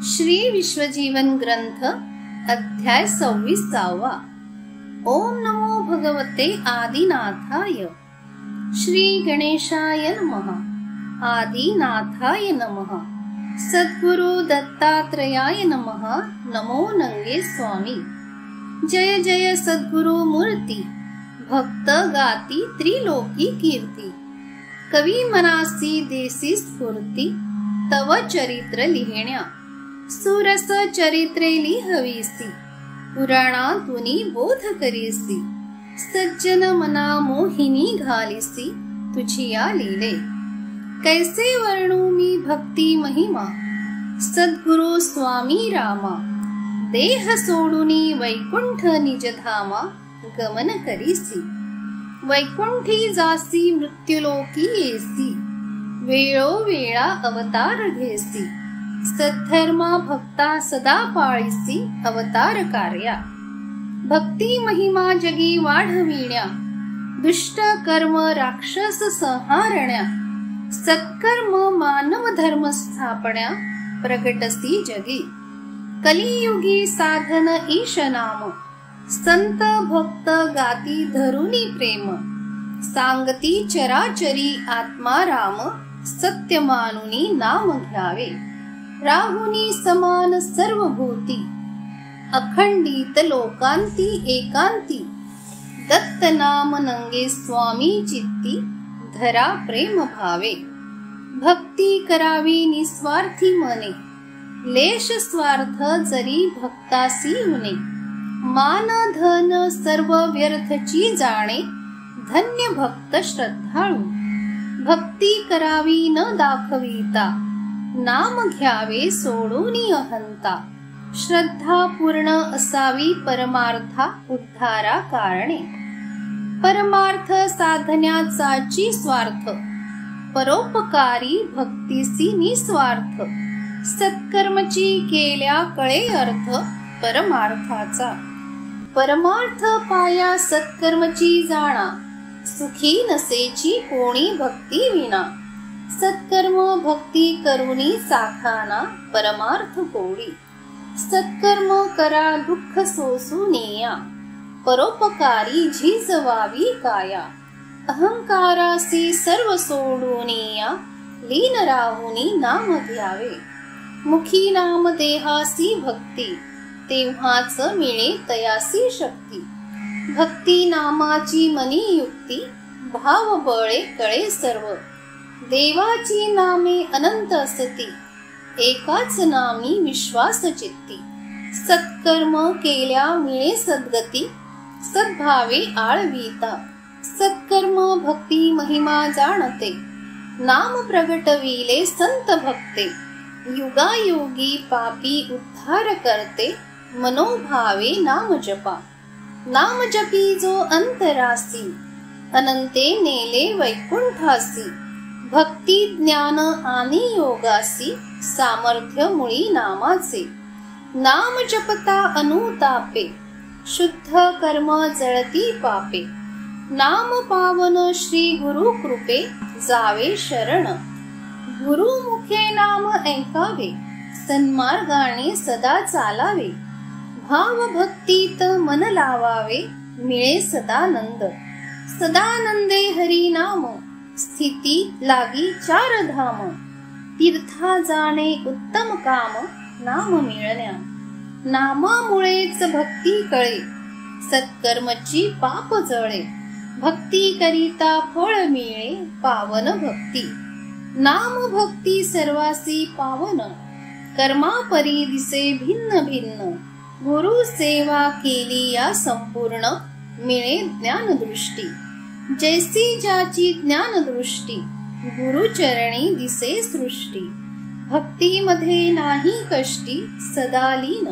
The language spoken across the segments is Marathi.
श्री विश्वजीवन ग्रंथ अध्याय 26. ओम नमो भगवते आदिनाथाय. श्री गणेशाय नमः. आदिनाथाय नमः. सद्गुरु दत्तात्रेयाय नमः. नमो नंगे स्वामी. जय जय सद्गुरु मूर्ती. भक्त गाती त्रिलोकी कीर्ती. कवी मनासी देसी स्फूर्ती. तव चरित्र लिहिण्या सुरस चरित्रे लिहवीसी. पुराणातुनी बोध करीसी. सज्जन मना मोहिनी घालिसी. तुझिया लीले कैसे वर्णू मी भक्ती महिमा. सद्गुरु स्वामी रामा. देह सोडूनी वैकुंठ निजधामा. गमन करीसी. वैकुंठी जासी मृत्युलोकी येसी. वेळोवेळा अवतार घेसी. सद्धर्मा भक्ता सदा पाळीसी. अवतार कार्या भक्ती महिमा जगी वाढविण्या. दुष्ट कर्म राक्षस संहारण्या. सत्कर्म मानव धर्म स्थापण्या. प्रगटसी जगी कलियुगी साधन ईश नाम. संत भक्त गाती धरुनी प्रेम. सांगती चराचरी आत्मा राम. सत्य मानुनी नाम घ्यावे. राहुनी समान सर्वभूती. अखंडित लोकांती एकांती. दत्त नाम नंगे स्वामी चित्ती. धरा प्रेम भावे. भक्ती करावी निस्वार्थी मने. लेश स्वार्थ जरी भक्तासी हुने. मान धन सर्व व्यर्थची जाणे. धन्य भक्त श्रद्धाळू. भक्ती करावी न दाखविता. नाम घ्यावे सोडूनी अहंता. श्रद्धा पूर्ण असावी परमार्था उद्धारा कारणे. परमार्थ साधण्याचाची स्वार्थ. परोपकारी भक्तीसी निस्वार्थ. सत्कर्मची केल्या कळे अर्थ परमार्थाचा. परमार्थ पाया सत्कर्मची जाणा. सुखी नसेची कोणी भक्ती विना. सत्कर्म भक्ती करुनी साखाना. परमार्थ कोडी. सत्कर्म करा दुःख सोसूनिया. परोपकारी झिजवावी काया. अहंकारासी सर्व सोडूनिया. लीन राहुनी नाम घ्यावे. मुखी नाम देहासी भक्ती. तेव्हाच मिळे तयासी शक्ती. भक्ती नामाची मनी युक्ती. भाव बळे कळे सर्व. देवाची नामे अनंत असती. एकाच नामी विश्वास चित्ती. सत्कर्म केल्या मिळे सद्गती. सद्भावे आळविता. सत्कर्म भक्ती महिमा जाणते. नाम प्रगटविले संत भक्ते. युगायुगी पापी उद्धार करते. मनोभावे नाम जपा. नाम जपी जो अंतरासी. अनंते नेले वैकुंठासी. भक्ती ज्ञान आणि योगासी. सामर्थ्य मुळी नामाचे. नाम जपता अनुतापे. शुद्ध कर्म जळती पापे. नाम पावन श्री गुरु कृपे. जावे शरण. गुरु मुखे नाम ऐकावे. सन्मार्गाने सदा चालावे. भाव भक्तीत मन लावावे. मिळे सदानंद. सदानंदे हरी नाम. स्थिती लागी चार धाम. तीर्था जाणे उत्तम काम. नाम मिळण्या. नामामुळेच भक्ती कळे. सत्कर्मची पाप जळे. भक्ती करिता फळ मिळे. पावन भक्ती. नाम भक्ती सर्वासी पावन. कर्मापरी दिसे भिन्न भिन्न. गुरु सेवा केली या संपूर्ण. मिळे ज्ञानदृष्टी. जैसी ज्याची ज्ञानदृष्टी. गुरुचरणी दिसे सृष्टी. भक्तीमध्ये नाही कष्टी. सदा लीन.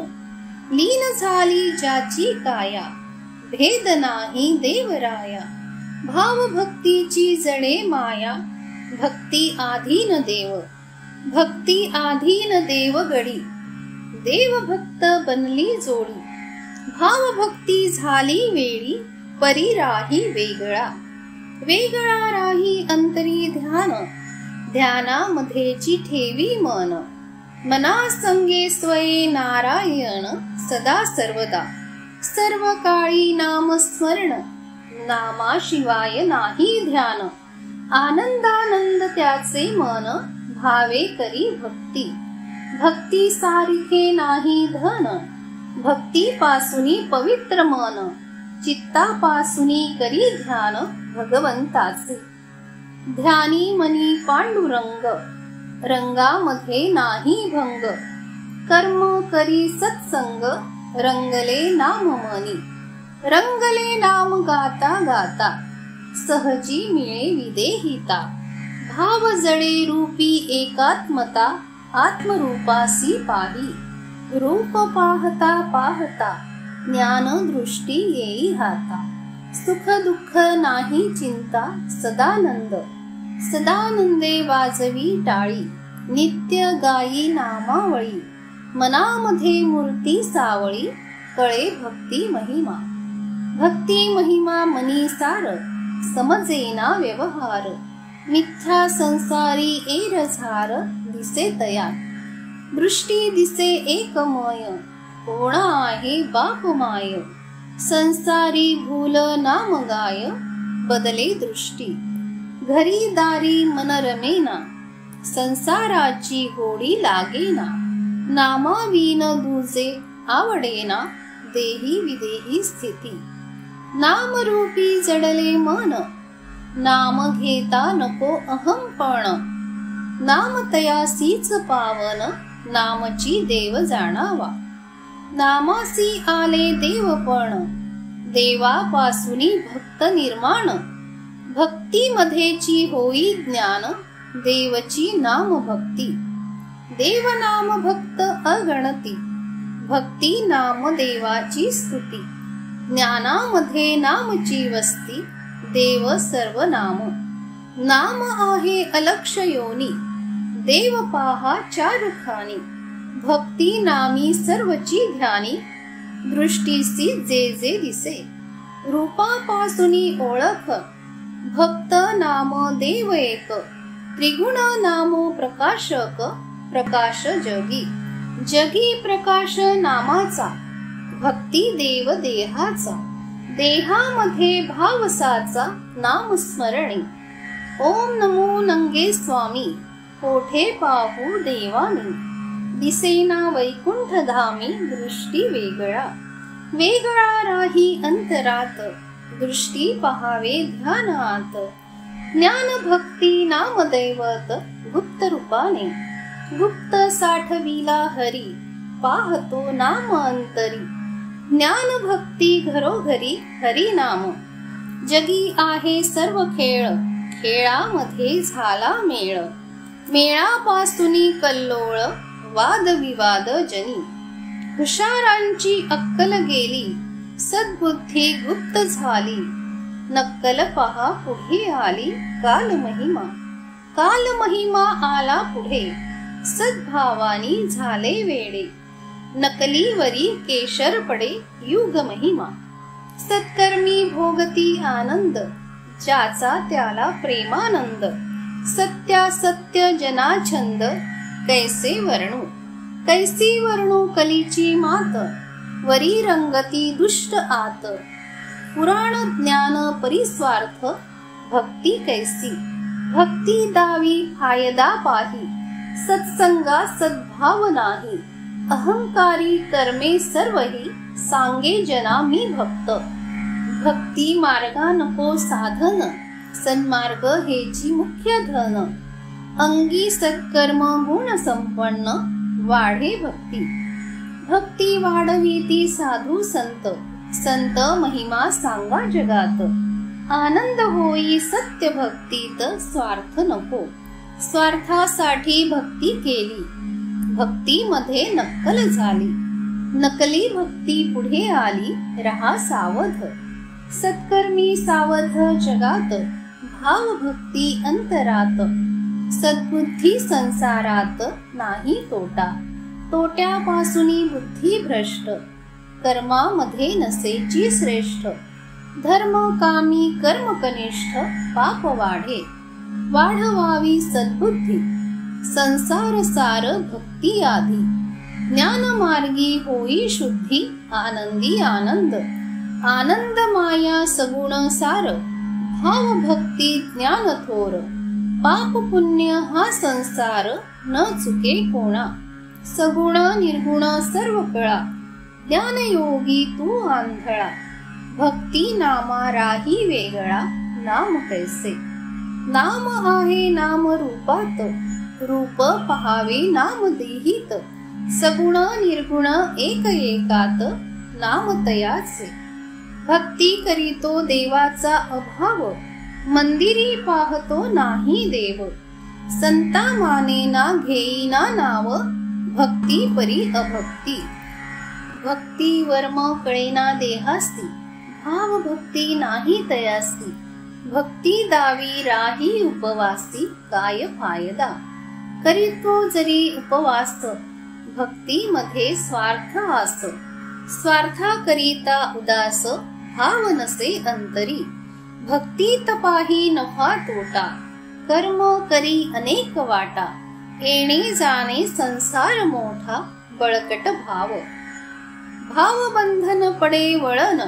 लीन झाली ज्याची काया. भेद नाही देवराया. भाव भक्तीची जणे माया. भक्ती आधीन देव. भक्ती आधीन देव गडी. देव भक्त बनली जोडी. भाव भक्ती झाली वेळी. परी राही वेगळा. वेगळा राही अंतरी ध्यान. ध्यानामध्येची ठेवी मन. मना संगे स्वये नारायण सदा सर्वदा, सर्व काळी नाम स्मरण, नामाशिवाय नाही ध्यान, आनंदानंद त्याचे मन, भावे करी भक्ती, भक्ती सारिखे नाही धन, भक्ती पासुनी पवित्र मन, चित्तापासुनी करी ध्यान भगवंताचे, ध्यानी मनी पांडुरंग, रंगामध्ये नाही भंग, कर्म करी सत्संग, रंगले नाम मनी, रंगले नाम गाता गाता, सहजी मिळे विदेहिता, भाव जळे रूपी एकात्मता, आत्मरूपासी पाही, रूप पाहता पाहता, ज्ञान दृष्टी येई हाता, सुख दुःख नाही चिंता, सदानंद, सदानंदे वाजवी टाळी, नित्य गायी नामावळी, मनामध्ये मूर्ती सावळी, कळे भक्ती महिमा, भक्ती महिमा मनी सार, समजेना व्यवहार, मिथ्या संसारी एरझार, दिसे तया, दृष्टी दिसे एकमय, कोण आहे बाप माय, संसारी भूल नाम गाय, बदले दृष्टी, घरी दारी मन रमेना, संसाराची होडी लागेना, नामाविन दुजे आवडेना, देही विदेही स्थिती, नामरूपी जडले मन, नाम घेता नको अहंपण, नाम तयासीच पावन, नामची देव जाणावा, नामासी आले देवपण, देवापासूनी भक्त निर्माण, भक्ती मध्येची होई ज्ञान, देवची नाम भक्ती, देव नाम भक्त अगणती, भक्ती नाम देवाची स्तुती, ज्ञानामध्ये नामची वस्ती, देव सर्व नाम, नाम आहे अलक्ष योनी, देव पाहा चार खानी, भक्ती नामी सर्वची ध्यानी, दृष्टीसी जे जे दिसे, रूपापासूनी ओळख, भक्त नाम देव एक, त्रिगुण नामो प्रकाशक, प्रकाश जगी, जगी प्रकाश नामाचा, भक्ती देव देहाचा, देहामध्ये भावसाचा, नाम स्मरणे, ओम नमो नंगे स्वामी, कोठे पाहू देवानी, दिसेना वैकुंठ धामी, दृष्टी वेगळा, वेगळा राही अंतरात, दृष्टी पहावे ध्यानात, ज्ञान भक्ती नाम दैवत, गुप्त रूपाने, गुप्त साठविला हरी, पाहतो नाम अंतरी, ज्ञान भक्ती घरोघरी, हरी नाम, जगी आहे सर्व खेळ, खेळामध्ये झाला मेळ, मेळापासूनी कल्लोळ, वाद विवाद जनी, हुशारांची अक्कल गेली, सद्बुद्धी गुप्त झाली, नक्कल पहा पुढे आली, काल महिमा, काल महिमा आला पुढे, सद्भावानी झाले वेडे, नकलीवरी केशर पडे, युग महिमा, सत्कर्मी भोगती आनंद, ज्याचा त्याला प्रेमानंद, सत्यासत्य जनाछंद, कैसे वर्णू, कैसी वर्णू कलीची मात, वरी रंगती दुष्ट आत, पुराण ज्ञान परिस्वार्थ, भक्ती कैसी, भक्ती दावी फायदा पाही, सत्संगा सद्भाव नाही, अहंकारी कर्मे सर्वही, सांगे जना मी भक्त, भक्ती मार्गा नको साधन, सन्मार्ग हेची मुख्य धन, अंगी सत्कर्म गुण संपन्न, वाढे भक्ती, भक्ती वाढविती साधू संत, संत महिमा सांगा जगात, आनंद होई सत्य भक्तीत, स्वार्थ नको, स्वार्थासाठी भक्ती केली, भक्तीमध्ये नक्कल झाली, नकली भक्ती पुढे आली, रहा सावध, सत्कर्मी सावध जगात, भाव भक्ती अंतरात, सद्बुद्धी संसारात नाही तोटा, तोट्यापासूनी बुद्धी भ्रष्ट, कर्मामध्ये नसेची श्रेष्ठ, धर्म कामी कर्म कनिष्ठ, पाप वाढे, वाढवावी सद्बुद्धी, संसार सार भक्ती आधी, ज्ञान मार्गी होई शुद्धी, आनंदी आनंद, आनंद माया सगुण सार, भाव भक्ती ज्ञान थोर, पाप पुण्य हा संसार, न चुके कोणा, सगुण निर्गुण सर्व कळा, ज्ञान योगी तू आंधळा, भक्ती नामा राही वेगळा, नाम कैसे, नाम आहे नाम रूपात, रूप पहावे नाम देहीत, सगुण निर्गुण एक एकात, नाम तयाचे, भक्ती करीतो देवाचा अभाव, मंदिरी पाहतो नाही देव, संता मानेना घेईना नाव, भक्ती परी अभक्ती, भक्ती वर्म कळेना देहास्ती, भाव भक्ती नाही तयास्ती, भक्ती दावी राही उपवासी, काय फायदा, करीतो जरी उपवास, भक्ती मध्ये स्वार्थ आस, स्वार्था करिता उदास, भाव नसे अंतरी, भक्ती तपाही नफा तोटा, कर्म करी अनेक वाटा, येणे जाणे संसार मोठा, बळकट भाव, भाव बंधन पडे वळण,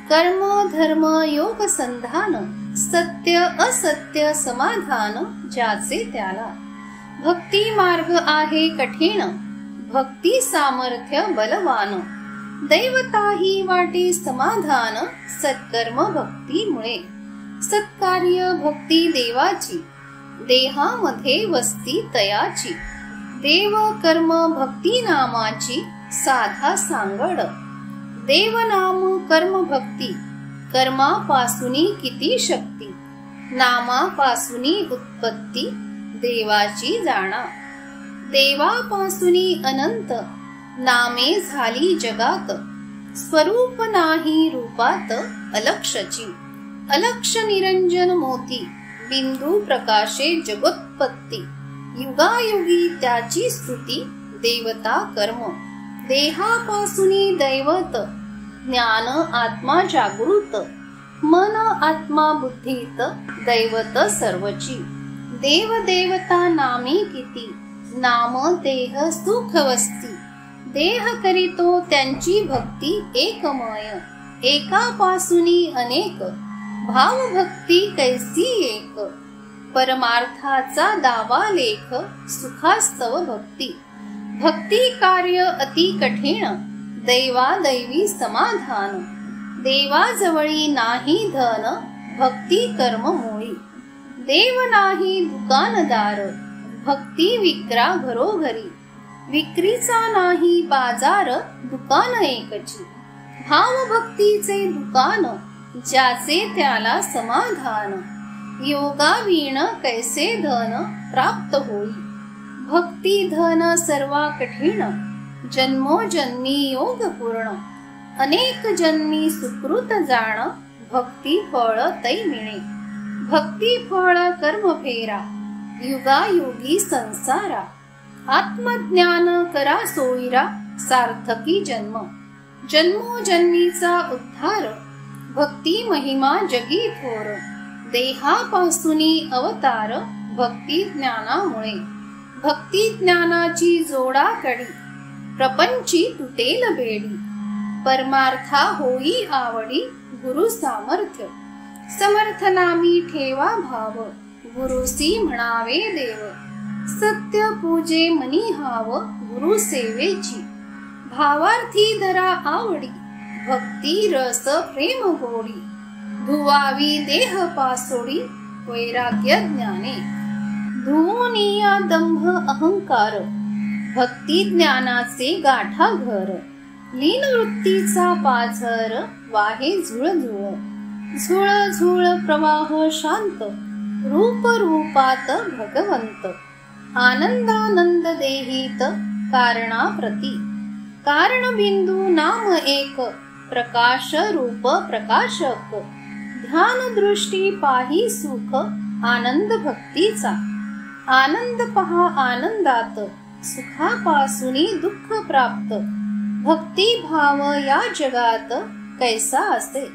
कर्म धर्म योग संधान, सत्य असत्य समाधान, ज्याचे त्याला, भक्ती मार्ग आहे कठीण, भक्ती सामर्थ्य बलवान, दैवताही वाटे समाधान, सत्कर्म भक्तीमुळे, सत्कार्य भक्ती देवाची, देहामध्ये वस्ती तयाची, देव कर्म भक्ती नामाची, साधा सांगड, देवनाम कर्म भक्ती, कर्मापासूनी किती शक्ती, नामापासूनी उत्पत्ती, देवाची जाणा, देवापासूनी अनंत, नामे झाली जगात, स्वरूप नाही रूपात, अलक्षची, अलक्ष निरंजन मोती, बिंदू प्रकाशे जगोत्पत्ती, युगायुगी त्याची स्तुती, देवता कर्म, देहापासूनी दैवत, ज्ञान आत्मा जागृत, मन आत्मा बुद्धीत, दैवत सर्वची, देव देवता नामी किती, नाम देह सुख वस्ती, देह करीतो त्यांची भक्ती एकमय, एकापासूनी अनेक, भाव भक्ती कैसी एक, परमार्थाचा दावा लेख, सुखास्तव भक्ती, भक्ती कार्य अति कठीण, दैवा दैवी समाधान, देवाजवळी नाही धन, भक्ती कर्म मुळी, देव नाही दुकानदार, भक्ती विक्रा घरोघरी, विक्रीचा नाही बाजार, दुकान एकची, भाव भक्तीचे दुकान, ज्याचे त्याला समाधान, योगावीण कैसे धन प्राप्त होई, भक्ती धन सर्वा कठीण, जन्मोजन्मी योग पूर्ण, अनेक जन्मी सुकृत जाण, भक्ती फळ तै मिळे, भक्ती फळ कर्म फेरा, युगायुगी संसारा, आत्मज्ञान करा सोयरा, सार्थकी जन्म, जन्मोजन्मीचा उद्धार, भक्ती महिमा जगी थोर, देहापासूनी अवतार, भक्ती ज्ञानामुळे, भक्ती ज्ञानाची जोडा कडी, प्रपंची तुटेल बेडी, परमार्था होई आवडी, गुरु सामर्थ्य, समर्थनामी ठेवा भाव, गुरुसी म्हणावे देव, सत्य पूजे मनी हाव, गुरु सेवेची, भावार्थी धरा आवडी, भक्ती रस प्रेम गोडी, धुवावी देह पासोडी, वैराग्य ज्ञाने, धुवनिया दंभ अहंकार, भक्ती ज्ञानाचे गाठा घर, लीन वृत्तीचा पाझर, वाहे झुळझुळ, झुळ झुळ प्रवाह शांत, रूप रूपात भगवंत, आनंदानंद देहित, कारणाप्रती, कारण बिंदू नाम एक, प्रकाश रूप प्रकाशक, ध्यान दृष्टी पाही सुख, आनंद भक्तीचा, आनंद पहा आनंदात, सुखापासूनी दुःख प्राप्त, भक्ती भाव या जगात कैसा असे,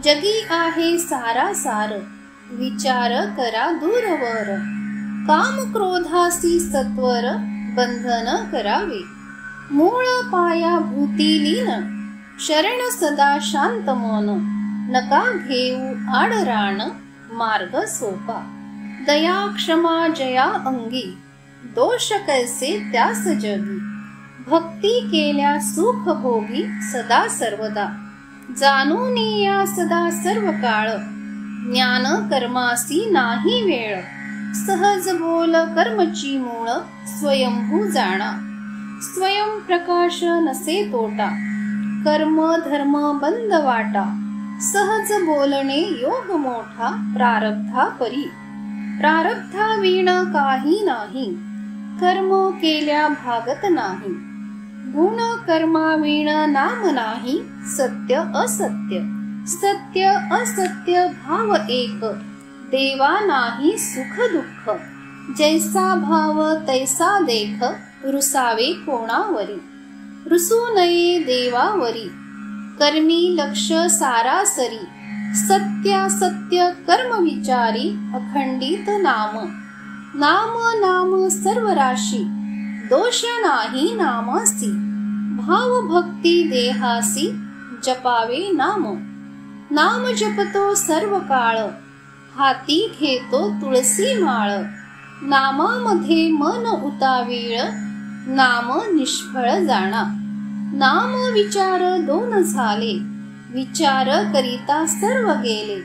जगी आहे सारा सार, विचार करा दूरवर, काम क्रोधासी सत्वर बंधन करावे, मूळ पाया भूती लीन, शरण सदा शांत मन, नका घेऊ आडराण, मार्ग सोपा, दया क्षमा जया अंगी, दोष कैसे त्यास जगी, भक्ती केल्या सुख भोगी सदा सर्वदा, जाणून या सदा सर्व काळ, ज्ञान कर्मासी नाही वेळ, सहज बोल कर्मची मूळ, स्वयंभू जाणा, स्वयं प्रकाश नसे तोटा, कर्म धर्म बंद वाटा, सहज बोलणे योग मोठा, प्रारब्धा परी, प्रारब्धा वीण काही नाही, कर्म केल्या भागत नाही, गुण कर्मा वीण नाम नाही, सत्य असत्य, सत्य असत्य भाव एक, देवा नाही सुख दुःख, जैसा भाव तैसा देख, रुसावे कोणावरी, रुसू नये देवावरी, कर्मी लक्ष सारासरी, सत्यासत्य कर्म विचारी, अखंडित नाम, नाम नाम सर्व राशी, दोष नाही नामासी, भाव भक्ती देहासी, जपावे नाम, नाम जपतो सर्व काळ, हाती घेतो तुळसी माळ, नामामध्ये मन उतावीळ, नाम निष्फळ जाणा, नाम विचार दोन झाले, विचार करिता सर्व गेले,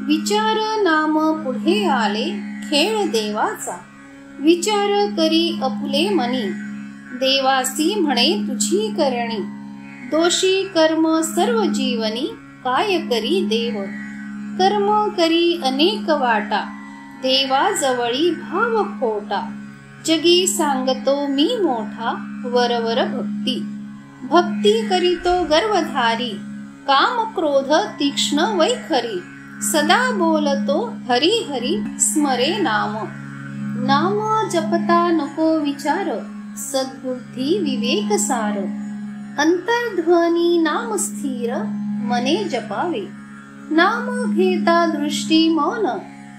विचार नाम पुढे आले, खेळ देवाचा, विचार करी अपुले मनी, देवासी म्हणे तुझी करणी, दोषी कर्म सर्व जीवनी, काय करी देव, कर्म करी अनेक वाटा, देवा जवळी भाव खोटा, जगी सांगतो मी मोठा, वरवर भक्ती, भक्ती करीतो गर्वधारी, काम क्रोध तीक्ष्ण वैखरी, सदा बोलतो हरी हरी, स्मरे नाम, नाम जपता नको विचार, सद्बुद्धी विवेक सार, अंतर्ध्वनी नाम स्थिर, मने जपावे, नाम घेता दृष्टी मौन,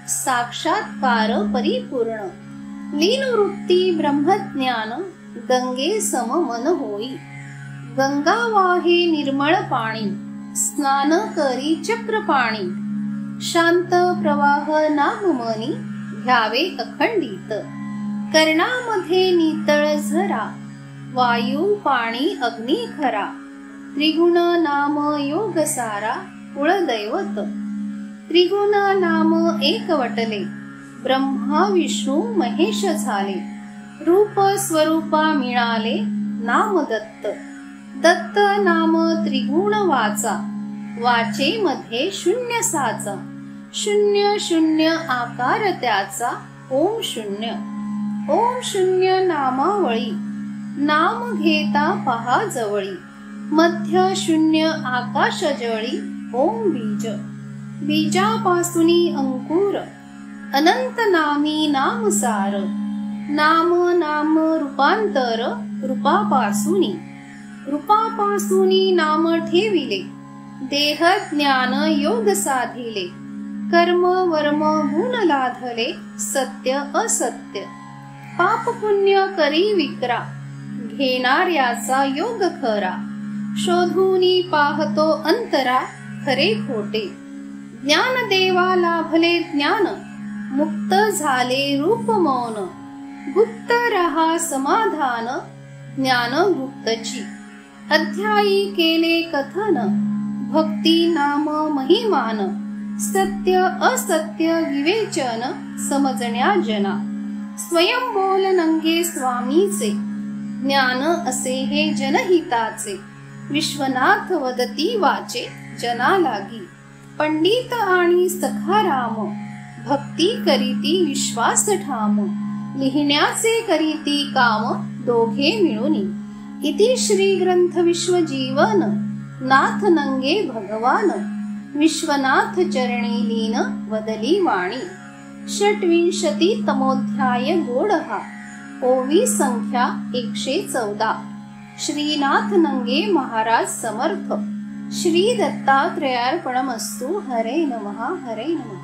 साक्षात्कार परिपूर्ण, लीन वृत्ती ब्रह्मज्ञान, गंगे सम मन होई, गंगा वाहे निर्मळ पाणी, स्नान करी चक्रपाणी, शांत प्रवाह नाम मनी, घ्यावे अखंडित, कर्णामध्ये नितळ झरा, वायू पाणी अग्नी खरा, त्रिगुण नाम योग सारा, कुळदैवत, त्रिगुण नाम एक वटले, ब्रह्मा विष्णू महेश झाले, रूप स्वरूपा मिळाले, नाम दत्त, दत्त नाम त्रिगुण वाचा, वाचे मध्ये शून्य साचा, शून्य शून्य आकार त्याचा, ओम शून्य, ओम शून्य नामावळी, नाम घेता पहा जवळी, मध्य शून्य आकाश जळी, ओम बीज, बीजापासूनी अंकुर, अनंत नामी नाम सार, नाम नाम रूपांतर, रूपापासूनी, रूपापासूनी नाम ठेविले, देह ज्ञान योग साधिले, कर्म वर्म गुण लाधले, सत्य असत्य, पाप पुण्य करी विक्रा, घेणाऱ्याचा योग खरा, शोधूनी पाहतो अंतरा, खरे खोटे, ज्ञान देवा लाभले ज्ञान, मुक्त झाले रूप मौन, गुप्त रहा समाधान, ज्ञान गुप्तची, अध्यायी केले कथन, भक्ती नाम महिमान, सत्य असत्य विवेचन, समजण्या जना, स्वयं बोल नंगे स्वामीचे, ज्ञान असे हे जनहिताचे, विश्वनाथ वदती वाचे जना लागी, पंडित आणि सखाराम, भक्ती करीती विश्वास ठाम, लिहिण्याचे करीती काम, दोघे मिळूनी, इति श्री ग्रंथ विश्वजीवन, नाथ नंगे भगवान, विश्वनाथ चरणी लीन, वदली वाणी, षट्विंशती तमोध्याय गोडहा, ओवी संख्या 114, श्रीनाथ नंगे महाराज समर्थ, श्री दत्तात्रेयार्पणमस्तु, हरे नमः हरे नमः.